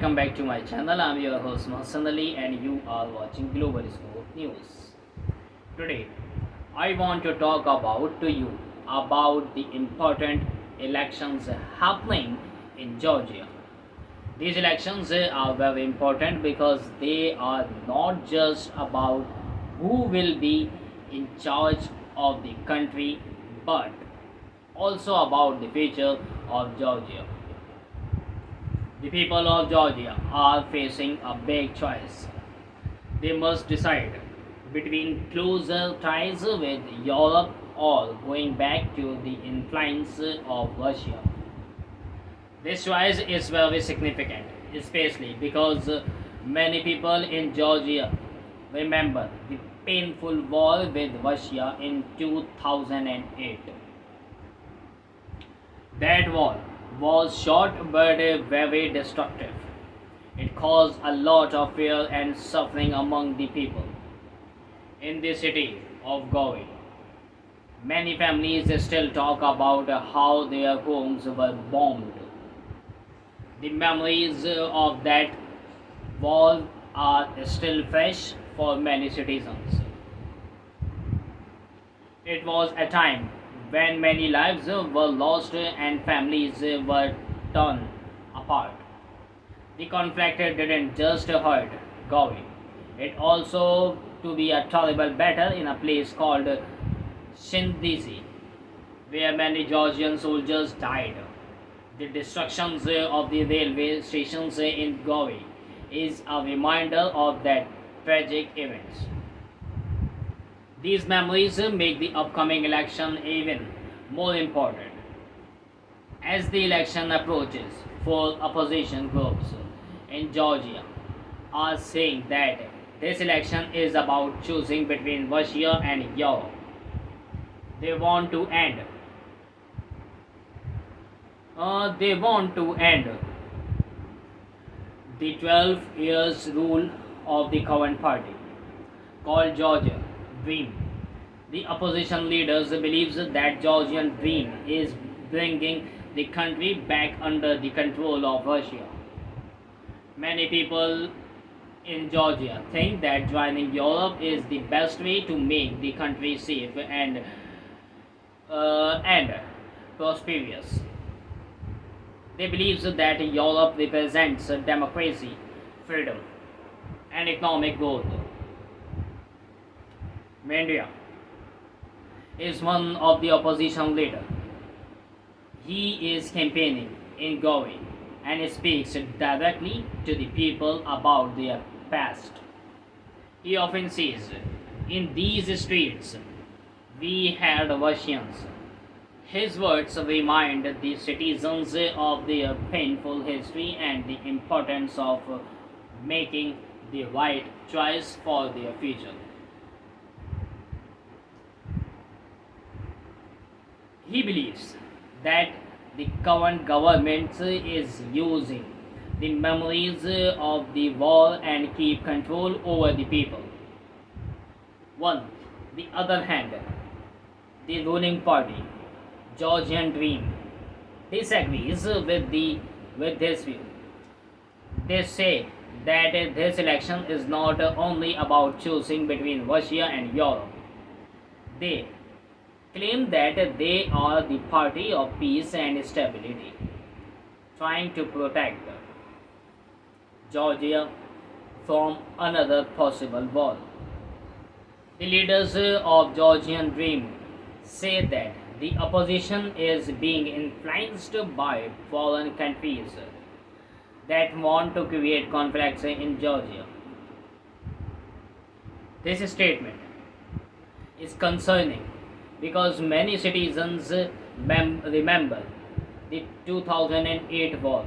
welcome back to my channel. I'm your host Mohsen Ali and you are watching Global Scope News. Today, I want to talk to you about the important elections happening in Georgia. These elections are very important because they are not just about who will be in charge of the country but also about the future of Georgia. The people of Georgia are facing a big choice. They must decide between closer ties with Europe or going back to the influence of Russia. This choice is very significant, especially because many people in Georgia remember the painful war with Russia in 2008. That war was short but very destructive. It caused a lot of fear and suffering among the people. In the city of Gori, many families still talk about how their homes were bombed. The memories of that war are still fresh for many citizens. It was a time when many lives were lost and families were torn apart. The conflict didn't just hurt Gori, it also to be a terrible battle in a place called Shindizi, where many Georgian soldiers died. The destructions of the railway stations in Gori is a reminder of that tragic events. These memories make the upcoming election even more important. As the election approaches, four opposition groups in Georgia are saying that this election is about choosing between Russia and Europe. They want to end. They want to end the 12 years rule of the current party called Georgian Dream. The opposition leaders believes that Georgian Dream is bringing the country back under the control of Russia. Many people in Georgia think that joining Europe is the best way to make the country safe and prosperous. They believe that Europe represents democracy, freedom, and economic growth. Mendia is one of the opposition leaders. He is campaigning in Gori and speaks directly to the people about their past. He often says, "In these streets, we had Russians." His words remind the citizens of their painful history and the importance of making the right choice for their future. He believes that the current government is using the memories of the war and keep control over the people. On the other hand, the ruling party, Georgian Dream, disagrees with this view. They say that this election is not only about choosing between Russia and Europe. They claim that they are the party of peace and stability, trying to protect Georgia from another possible war. The leaders of Georgian Dream say that the opposition is being influenced by foreign countries that want to create conflicts in Georgia. This statement is concerning because many citizens remember the 2008 war.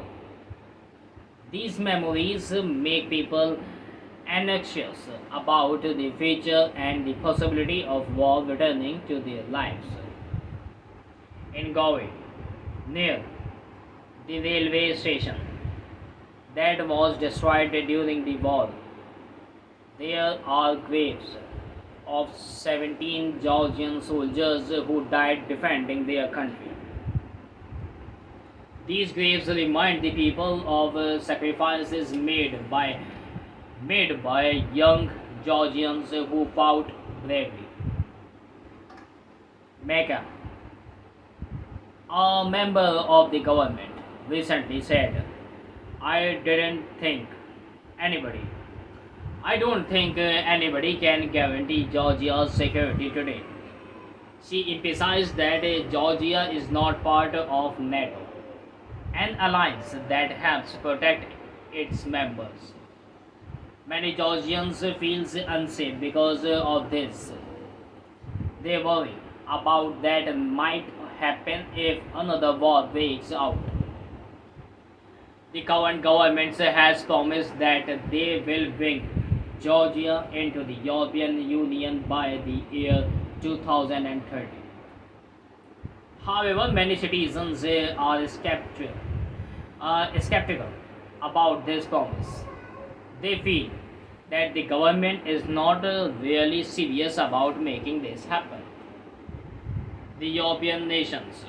These memories make people anxious about the future and the possibility of war returning to their lives. In Gori, near the railway station that was destroyed during the war, there are graves of 17 Georgian soldiers who died defending their country. These graves remind the people of sacrifices made by young Georgians who fought bravely. Mecca, a member of the government, recently said, "I didn't think anybody. I don't think anybody can guarantee Georgia's security today." She emphasized that Georgia is not part of NATO, an alliance that helps protect its members. Many Georgians feel unsafe because of this. They worry about that might happen if another war breaks out. The current government has promised that they will bring Georgia into the European Union by the year 2030. However, many citizens are skeptical about this promise. They feel that the government is not really serious about making this happen. The European nations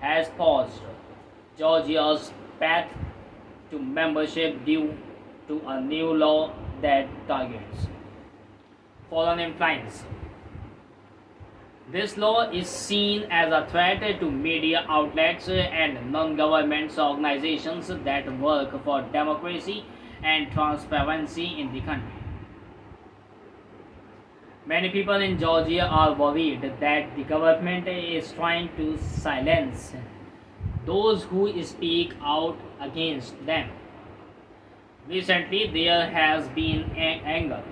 has paused Georgia's path to membership due to a new law that targets foreign influence. This law is seen as a threat to media outlets and non-government organizations that work for democracy and transparency in the country. Many people in Georgia are worried that the government is trying to silence those who speak out against them. Recently, there has been anger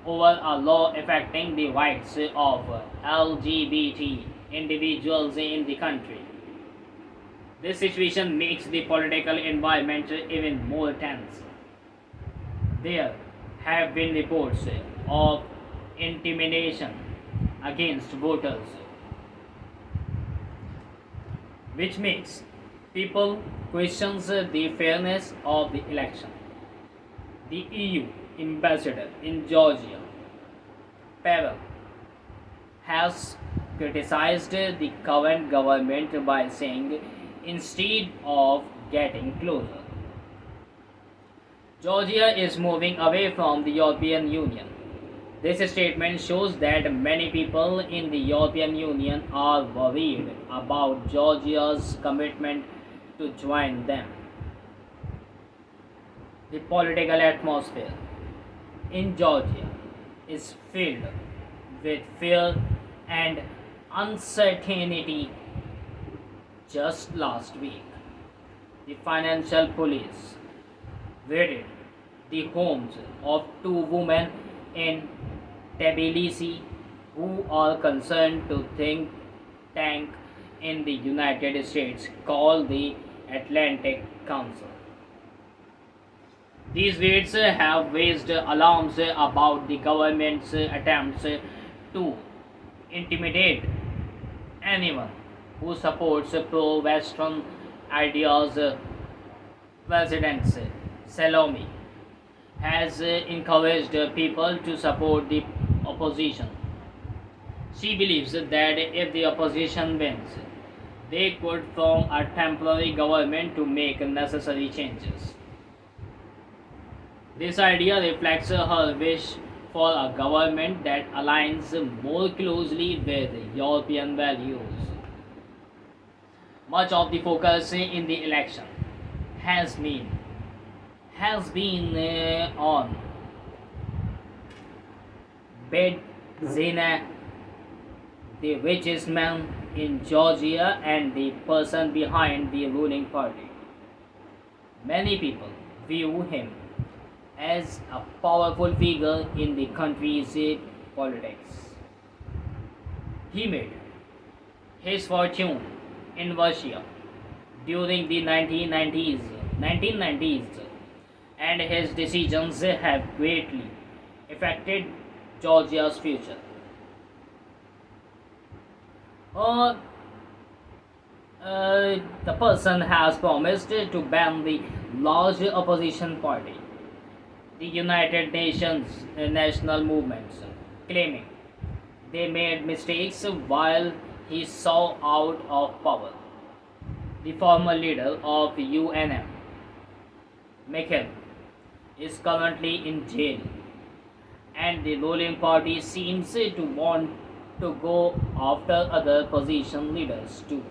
over a law affecting the rights of LGBT individuals in the country. This situation makes the political environment even more tense. There have been reports of intimidation against voters, which makes people question the fairness of the election. The EU ambassador in Georgia, Pavel, has criticized the current government by saying instead of getting closer, Georgia is moving away from the European Union. This statement shows that many people in the European Union are worried about Georgia's commitment to join them. The political atmosphere in Georgia is filled with fear and uncertainty. Just last week, the financial police raided the homes of two women in Tbilisi who are concerned to think tank in the United States called the Atlantic Council. These raids have raised alarms about the government's attempts to intimidate anyone who supports pro-Western ideas. President Salome has encouraged people to support the opposition. She believes that if the opposition wins, they could form a temporary government to make necessary changes. This idea reflects her wish for a government that aligns more closely with European values. Much of the focus in the election has been on Bidzina, the richest man in Georgia and the person behind the ruling party. Many people view him as a powerful figure in the country's politics. He made his fortune in Russia during the 1990s, and his decisions have greatly affected Georgia's future. Uh, the person has promised to ban the large opposition party, the United Nations national movements, claiming they made mistakes while he saw out of power. the former leader of UNM, Mikheil, is currently in jail, and the ruling party seems to want to go after other opposition leaders too.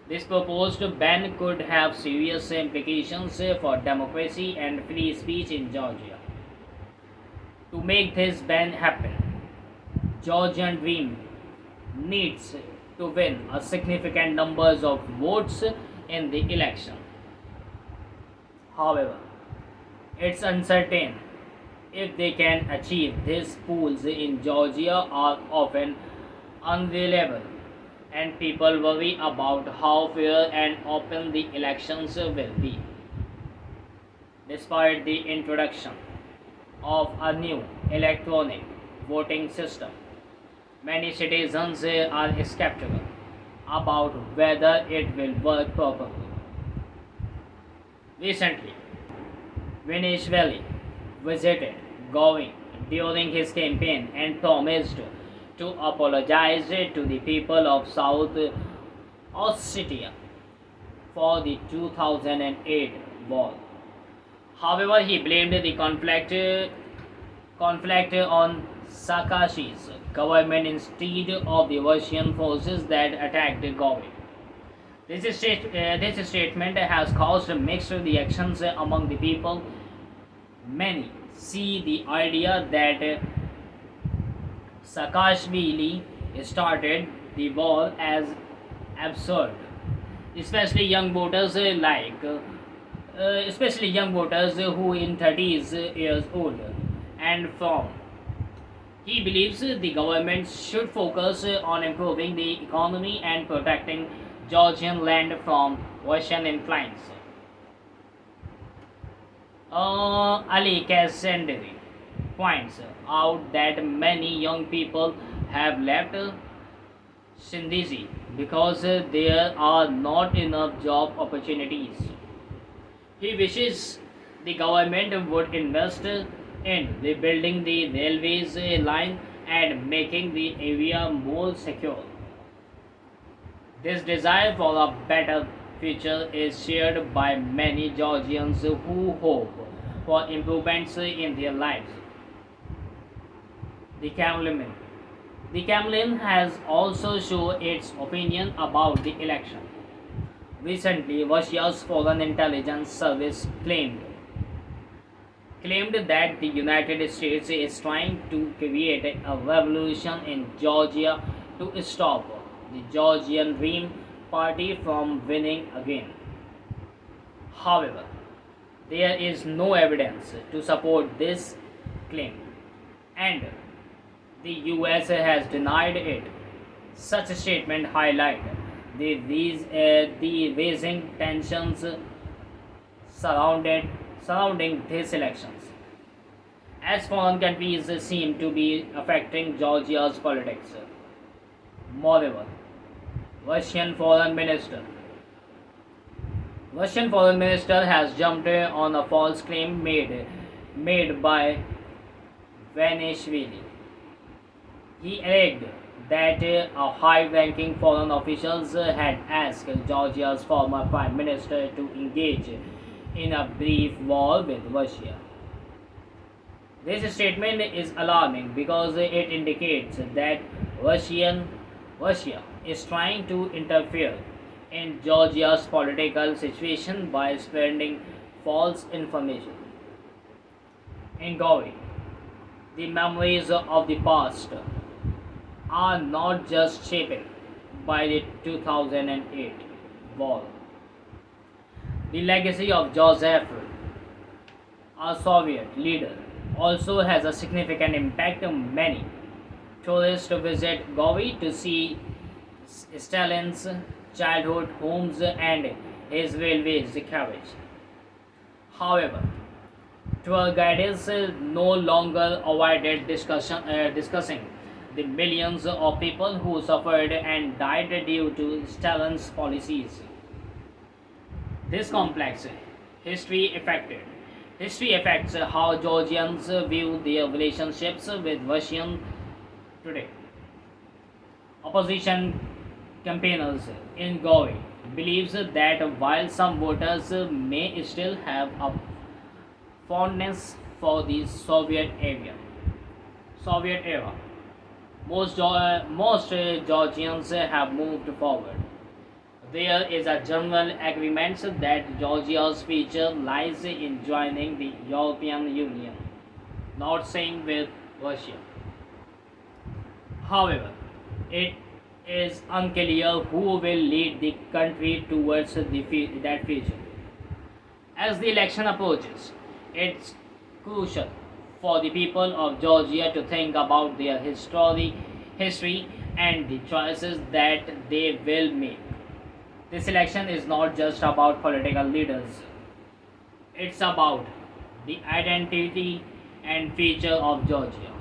This proposed ban could have serious implications for democracy and free speech in Georgia. To make this ban happen, Georgian Dream needs to win a significant numbers of votes in the election. However, it's uncertain if they can achieve. These polls in Georgia are often unreliable, and people worry about how fair and open the elections will be. Despite the introduction of a new electronic voting system, many citizens are skeptical about whether it will work properly. Recently, Ivanishvili visited Gori during his campaign and promised to apologize to the people of South Ossetia for the 2008 war. However, he blamed the conflict on Saakashvili's government instead of the Russian forces that attacked Gori. This statement has caused mixed reactions among the people. Many see the idea that Saakashvili started the war as absurd, especially young voters especially young voters who in 30s years old and from. He believes the government should focus on improving the economy and protecting Georgian land from Russian influence. Ali Kassandri points out that many young people have left Sindhi because there are not enough job opportunities. He wishes the government would invest in rebuilding the railways line and making the area more secure. This desire for a better future is shared by many Georgians who hope for improvements in their lives. The Kremlin. The Kremlin has also shown its opinion about the election. Recently, Russia's Foreign Intelligence Service claimed that the United States is trying to create a revolution in Georgia to stop the Georgian Dream party from winning again. However, there is no evidence to support this claim, and the US has denied it. Such a statement highlight the raising tensions surrounding these elections, as foreign countries seem to be affecting Georgia's politics. Moreover, Russian foreign minister Russian foreign minister has jumped on a false claim made by Ivanishvili. He alleged that a high-ranking foreign officials had asked Georgia's former prime minister to engage in a brief war with Russia. This statement is alarming because it indicates that Russia is trying to interfere in Georgia's political situation by spreading false information. In Gori, the memories of the past are not just shaped by the 2008 war. The legacy of Joseph, a Soviet leader, also has a significant impact on many. Tourists visit Gori to see Stalin's childhood homes and his railways carriage. However, tour guides no longer avoided discussing the millions of people who suffered and died due to Stalin's policies. This complex history affects how Georgians view their relationships with Russian today. Opposition campaigners in Gori believes that while some voters may still have a fondness for the Soviet era, most Georgians have moved forward. There is a general agreement that Georgia's future lies in joining the European Union, not staying with Russia. However, it is unclear who will lead the country towards that future. As the election approaches, it's crucial for the people of Georgia to think about their history and the choices that they will make. This election is not just about political leaders, it's about the identity and future of Georgia.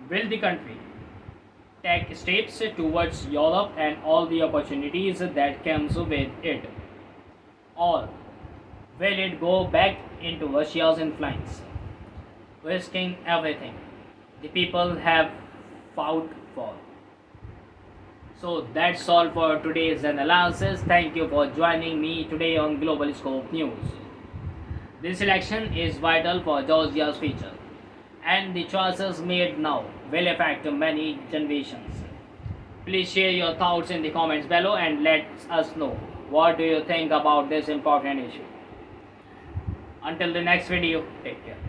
Will the country take steps towards Europe and all the opportunities that comes with it? Or will it go back into Russia's influence, risking everything the people have fought for? So that's all for today's analysis. Thank you for joining me today on Global Scope News. This election is vital for Georgia's future, and the choices made now will affect many generations. Please share your thoughts in the comments below and let us know what do you think about this important issue. Until the next video, take care.